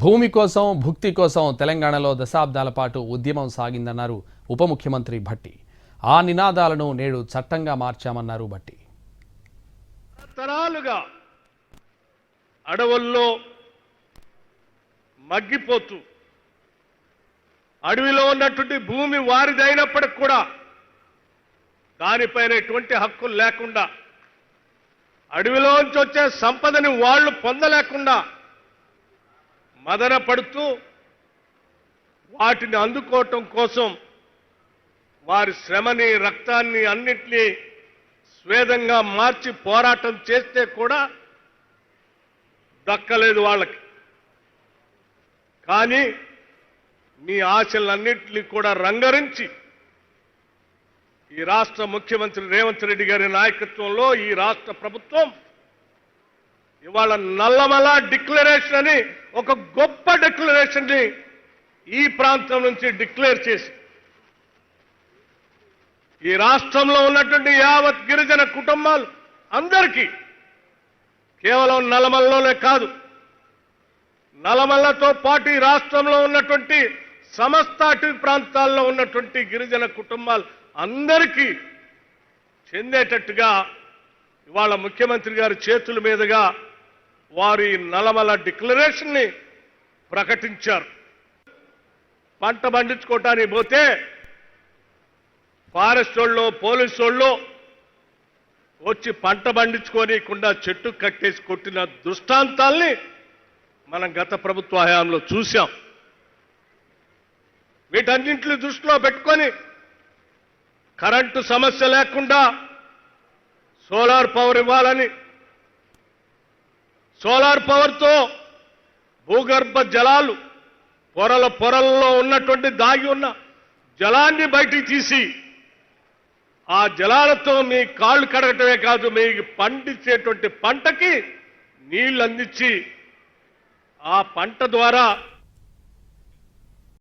భూమి కోసం భుక్తి కోసం తెలంగాణలో దశాబ్దాల పాటు ఉద్యమం సాగిందన్నారు ఉప ముఖ్యమంత్రి భట్టి. ఆ నినాదాలను నేడు చట్టంగా మార్చామన్నారు భట్టి. తరాలుగా అడవుల్లో మగ్గిపోతూ అడవిలో ఉన్నటువంటి భూమి వారిదైనప్పటికి కూడా దానిపైన ఎటువంటి హక్కులు లేకుండా అడవిలోంచి వచ్చే సంపదని వాళ్ళు పొందలేకుండా మదన పడుతూ వాటిని అందుకోవటం కోసం వారి శ్రమని రక్తాన్ని అన్నిటినీ స్వేదంగా మార్చి పోరాటం చేస్తే కూడా దక్కలేదు వాళ్ళకి. కానీ మీ ఆశలన్నింటినీ కూడా రంగరించి ఈ రాష్ట్ర ముఖ్యమంత్రి రేవంత్ రెడ్డి గారి నాయకత్వంలో ఈ రాష్ట్ర ప్రభుత్వం ఇవాళ నల్లమల డిక్లరేషన్ అని ఒక గొప్ప డిక్లరేషన్ ని ఈ ప్రాంతం నుంచి డిక్లేర్ చేసి ఈ రాష్ట్రంలో ఉన్నటువంటి యావత్ గిరిజన కుటుంబాలు అందరికీ కేవలం నల్లమలలోనే కాదు, నల్లమలతో పాటు ఈ రాష్ట్రంలో ఉన్నటువంటి సమస్త అటవీ ప్రాంతాల్లో ఉన్నటువంటి గిరిజన కుటుంబాలు అందరికీ చెందేటట్టుగా ఇవాళ ముఖ్యమంత్రి గారి చేతుల మీదుగా వారు ఈ నల్లమల డిక్లరేషన్ ని ప్రకటించారు. పంట పండించుకోవటానికి పోతే ఫారెస్ట్ వాళ్ళు పోలీసు వాళ్ళు వచ్చి పంట పండించుకోనికుండా చెట్టు కట్టేసి కొట్టిన దృష్టాంతాల్ని మనం గత ప్రభుత్వ హయాంలో చూశాం. వీటన్నింటిని దృష్టిలో పెట్టుకొని కరెంటు సమస్య లేకుండా సోలార్ పవర్ ఇవ్వాలని, సోలార్ పవర్తో భూగర్భ జలాలు పొరల్లో ఉన్నటువంటి దాగి ఉన్న జలాన్ని బయటికి తీసి ఆ జలాలతో మీ కాళ్ళు కడగటమే కాదు, మీకు పండించేటువంటి పంటకి నీళ్లు అందించి ఆ పంట ద్వారా